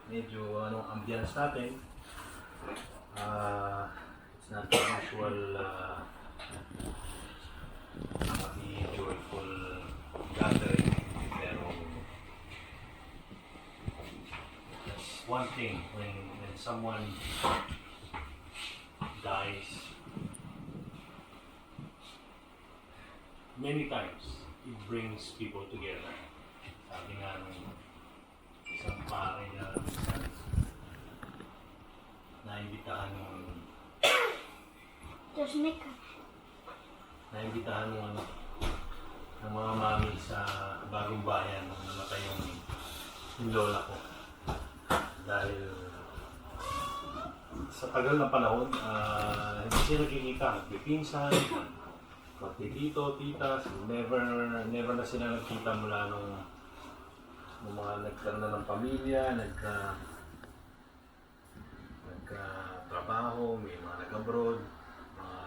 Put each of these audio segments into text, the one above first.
medyo ambience natin. It's not the usual happy, joyful gathering. Pero that's one thing when someone dies. Many times, it brings people together. Sabi nga nung isang pare na minsan naimbitahan nung ng mga mami sa bagong bayan nung namatay yung lola ko. Dahil sa tagal na panahon, hindi siya nakikita, magpipinsan, magtitito, tita, never na sila nagkita mula nung mga nagkaroon na ng pamilya, nagka-trabaho, may mga nag-abroad, mga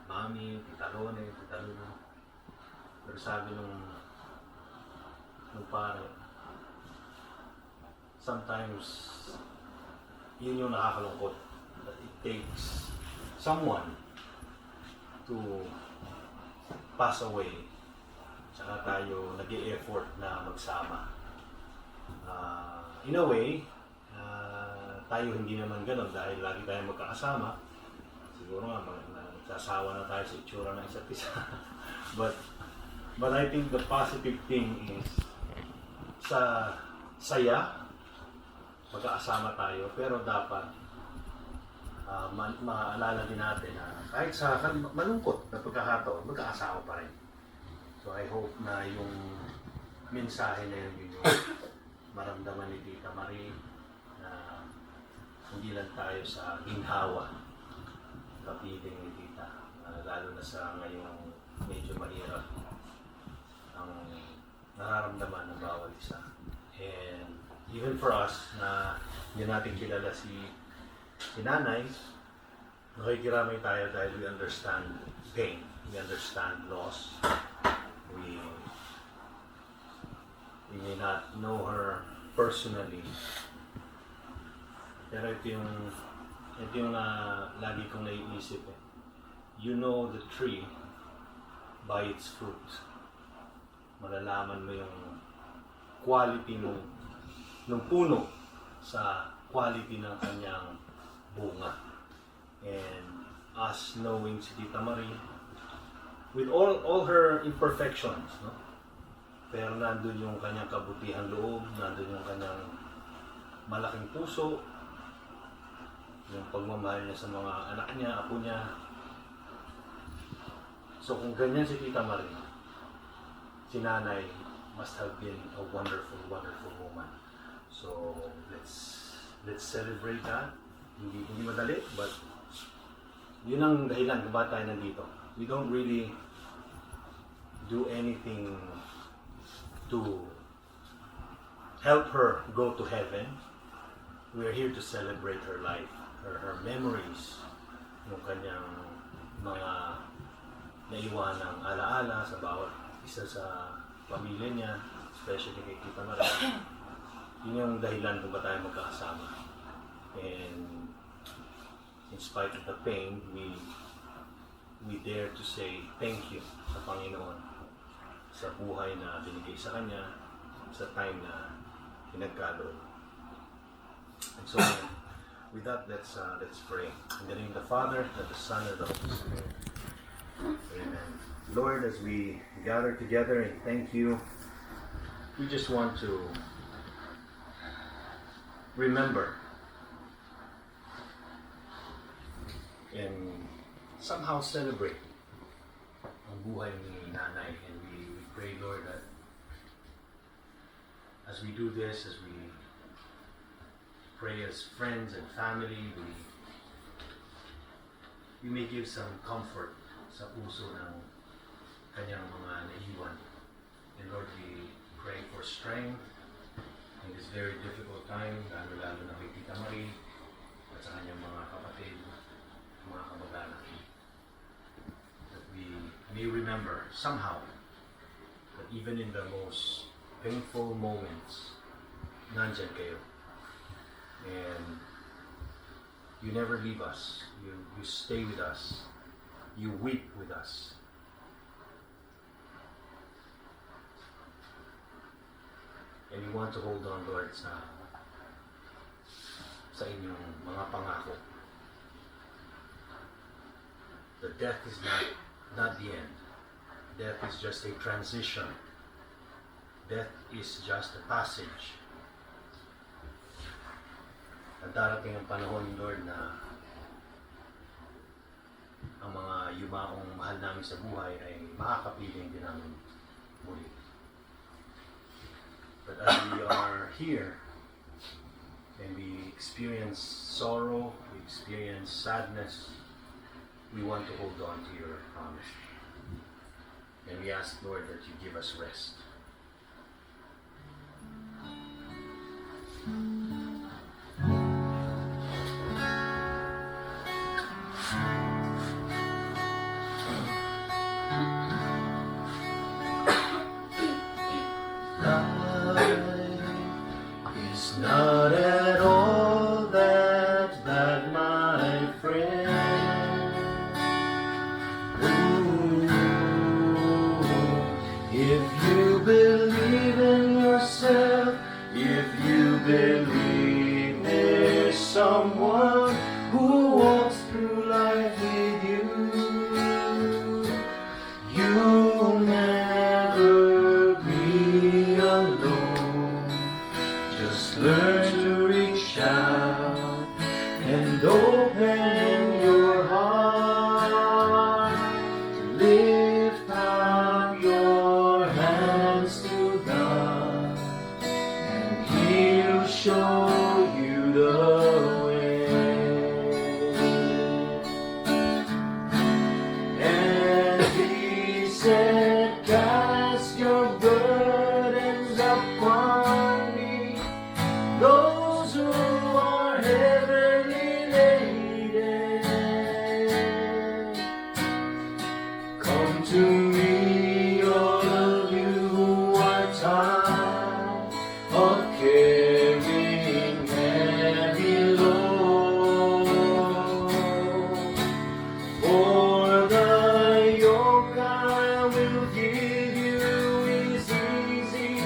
mami, tita Lone, tita Luna. Pero sabi nung pare, sometimes yun yung nakakalungkot, that it takes someone to pass away, tsaka tayo nag-e-effort na magsama. In a way, tayo hindi naman ganun dahil lagi tayong magkakasama. Siguro nga, magsasawa na tayo sa itsura ng isa't isa. But I think the positive thing is, sa saya, magkakasama tayo, pero dapat maalala din natin na kahit sa malungkot na pagkakataon, magkakasama pa rin. So I hope na yung mensahe na yun yung maramdaman ni Tita Marie na hindi lang tayo sa ginhawa kapiling ni Tita, lalo na sa ngayong medyo mahirap ang nararamdaman ng bawat isa. And even for us na hindi natin kilala si nanay, nakikiramay tayo dahil we understand pain, we understand loss. We may not know her personally, pero ito yung lagi kong naiisip eh. You know the tree by its fruit. Malalaman mo yung quality ng puno sa quality ng kanyang bunga. And us knowing si Tita Marie, with all her imperfections, no? Pero nandun yung kanyang kabutihan loob, nandun yung kanyang malaking puso, yung pagmamahal niya sa mga anak niya, apo niya. So kung ganyan si Tita Marie, si nanay must have been a wonderful, wonderful woman. So let's celebrate that. Hindi madali, but yun ang dahilan kung bakit tayo nandito. We don't really do anything to help her go to heaven. We are here to celebrate her life, her memories, yung kanyang mga naiwanang alaala sa bawat isa sa pamilya niya, especially kay Tita Marie. Yun yung dahilan kung ba tayo magkakasama. And in spite of the pain, we dare to say thank you sa Panginoon sa buhay na binigay sa Kanya, sa time na pinagkaloob. And so, with that, let's pray. In the name of the Father, and the Son, and the Holy Spirit. Amen. Lord, as we gather together and thank you, we just want to remember and somehow celebrate ang buhay ni Nanay. And we pray, Lord, that as we do this, as we pray as friends and family, we may give some comfort sa puso ng kanyang mga naiwan. And Lord, we pray for strength in this very difficult time, lalo na kay Tita Marie at sa kanyang mga kapatid, mga kamag-anak. That we may remember somehow that even in the most painful moments, nandyan kayo. and you never leave us. You stay with us. You weep with us. And you want to hold on, Lord, sa inyong mga pangako. The death is not the end. Death is just a transition. Death is just a passage. At darating ang panahon, Lord, na ang mga yumaong mahal namin sa buhay ay makakapiling din namin muli. But as we are here, and we experience sorrow, we experience sadness, we want to hold on to your promise. And we ask, Lord, that you give us rest. It's not at all that bad, my friend. Ooh, if you believe in yourself, if you believe there's someone who walks through life with you, you'll never be alone. Just learn to reach out and open your heart. Lift up your hands to God, and He'll show you the way. And He said, cast your burdens upon me, those who are heavily laden. Come to me, all of you who are tired of carrying heavy load. For the yoke I will give you is easy,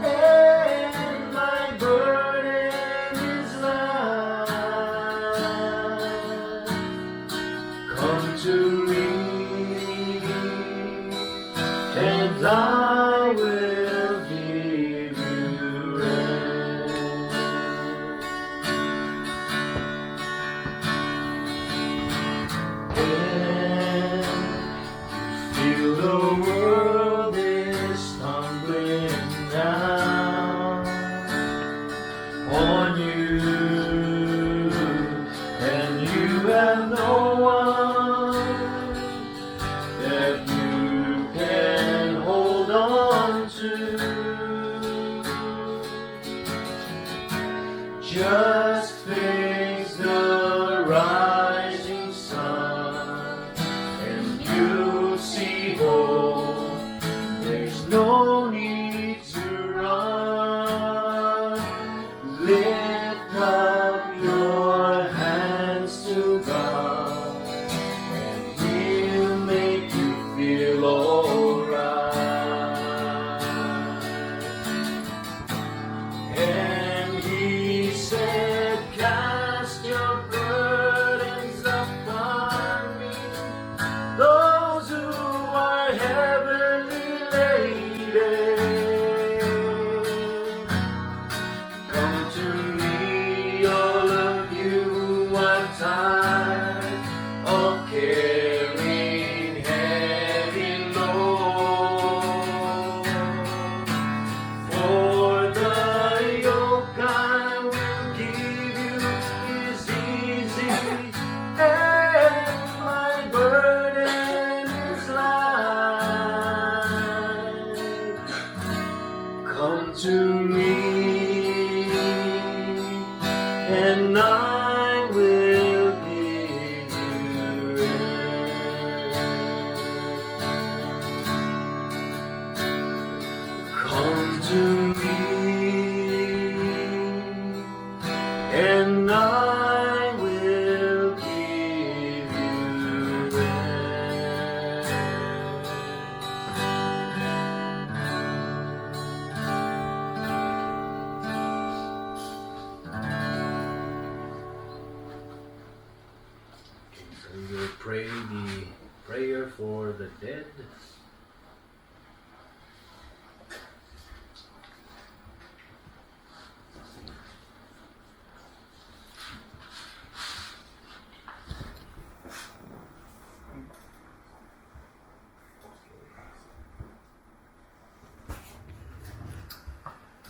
and my burden is light. Come to me, and I will give you rest. When you feel the world is tumbling down on you, and you have no one that you can hold on to, just face the rising sun, and you'll see hope. There's no need to run. Lift up your hands to God, and He'll make you feel alright. And He said, cast your burdens upon me, those who are heavily laden. Come to me, all of you who are tired of carrying heavy load. For the yoke I will give you is easy, and my burden is light. Come to me, and I will give you rest. Come to me, dead.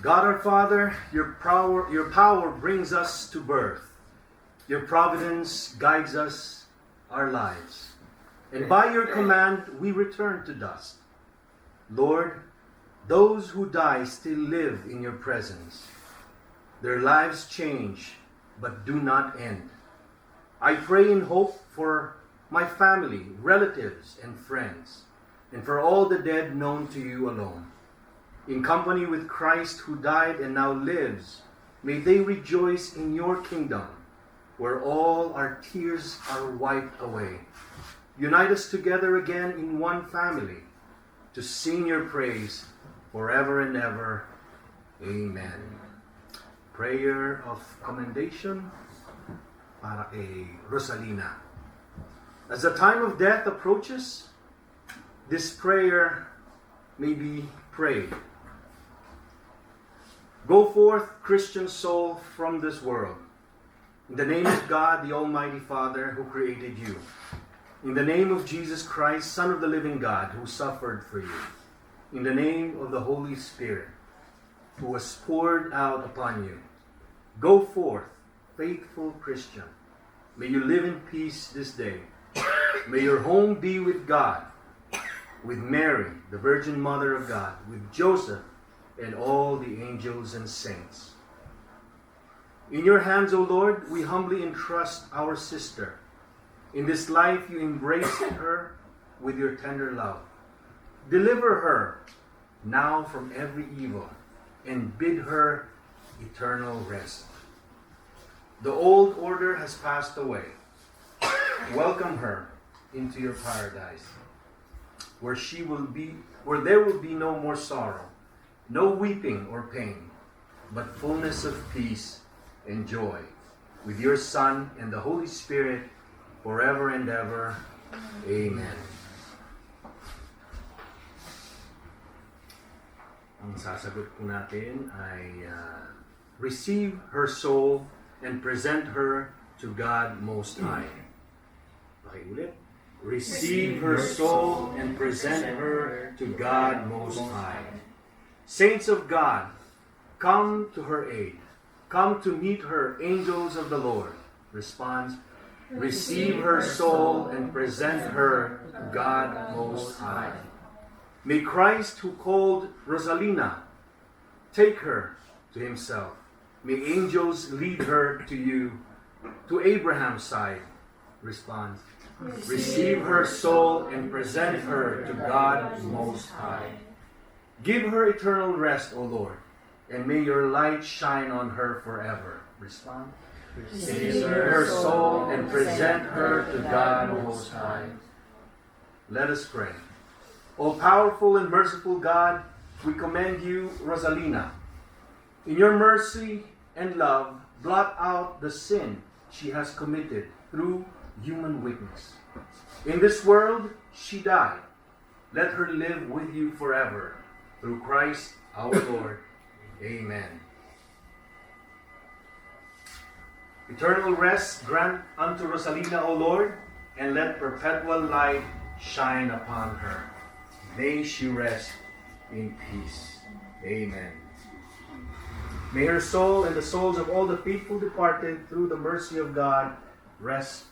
God our Father, your power brings us to birth. Your providence guides us, our lives. And by your command, we return to dust. Lord, those who die still live in your presence. Their lives change, but do not end. I pray in hope for my family, relatives, and friends, and for all the dead known to you alone. In company with Christ who died and now lives, may they rejoice in your kingdom, where all our tears are wiped away. Unite us together again in one family, to sing your praise forever and ever. Amen. Prayer of commendation para kay Rosalina. As the time of death approaches, this prayer may be prayed. Go forth, Christian soul, from this world. In the name of God, the Almighty Father, who created you. In the name of Jesus Christ, Son of the living God, who suffered for you. In the name of the Holy Spirit, who was poured out upon you. Go forth, faithful Christian. May you live in peace this day. May your home be with God, with Mary, the Virgin Mother of God, with Joseph, and all the angels and saints. In your hands, O Lord, we humbly entrust our sister. In this life, you embraced her with your tender love. Deliver her now from every evil, and bid her eternal rest. The old order has passed away. Welcome her into your paradise, where there will be no more sorrow, no weeping or pain, but fullness of peace and joy, with your Son and the Holy Spirit, forever and ever. Amen. Ang sasagot po natin ay receive her soul and present her to God Most High. Pakiulit. Receive her soul and present her to God Most High. Saints of God, come to her aid. Come to meet her, angels of the Lord. Response, receive her soul and present her to God Most High. May Christ, who called Rosalina, take her to himself. May angels lead her to you, to Abraham's side. Response, receive her soul and present her to God Most High. Give her eternal rest, O Lord, and may your light shine on her forever. Respond. Receive her soul and present her to God Most High. Let us pray. O powerful and merciful God, we commend you, Rosalina. In your mercy and love, blot out the sin she has committed through human weakness. In this world, she died. Let her live with you forever. Through Christ our Lord. Amen. Eternal rest grant unto Rosalina, O Lord, and let perpetual light shine upon her. May she rest in peace. Amen. May her soul and the souls of all the faithful departed through the mercy of God rest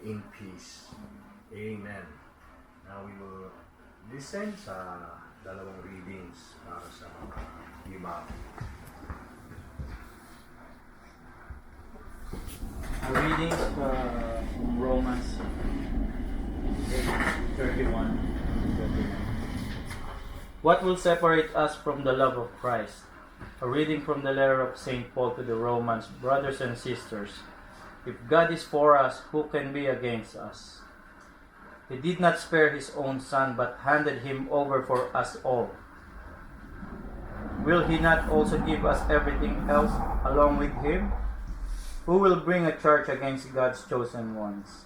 in peace. Amen. Now we will listen sa dalawang readings para sa mga imam. A reading from Romans 8:31. What will separate us from the love of Christ? A reading from the letter of St. Paul to the Romans. Brothers and sisters, if God is for us, who can be against us? He did not spare his own Son, but handed him over for us all. Will he not also give us everything else along with him? Who will bring a charge against God's chosen ones?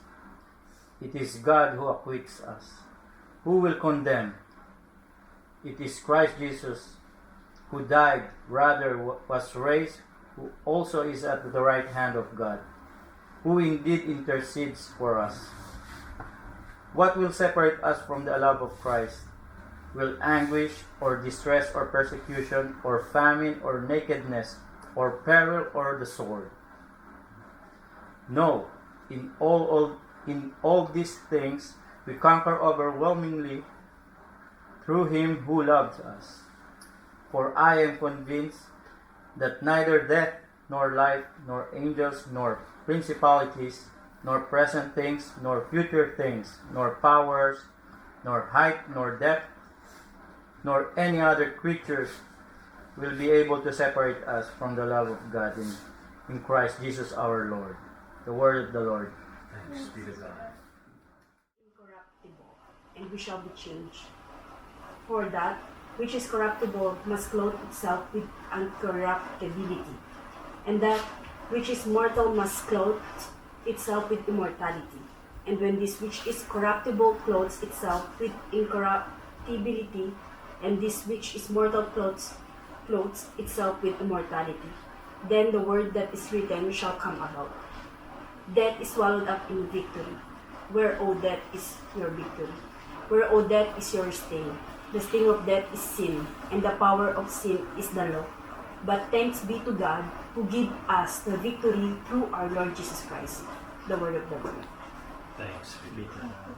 It is God who acquits us. Who will condemn? It is Christ Jesus, who died, rather was raised, who also is at the right hand of God, who indeed intercedes for us. What will separate us from the love of Christ? Will anguish, or distress, or persecution, or famine, or nakedness, or peril, or the sword? No, in all these things we conquer overwhelmingly through him who loves us. For I am convinced that neither death, nor life, nor angels, nor principalities, nor present things, nor future things, nor powers, nor height, nor depth, nor any other creatures will be able to separate us from the love of God in Christ Jesus our Lord. The word of the Lord. Thanks be to God. Incorruptible, and we shall be changed. For that which is corruptible must clothe itself with incorruptibility, and that which is mortal must clothe itself with immortality. And when this which is corruptible clothes itself with incorruptibility, and this which is mortal clothes itself with immortality, then the word that is written shall come about. Death is swallowed up in victory. Where, O death, is your victory? Where, O death, is your sting? The sting of death is sin, and the power of sin is the law. But thanks be to God, who give us the victory through our Lord Jesus Christ. The word of the Lord. Thanks be to God.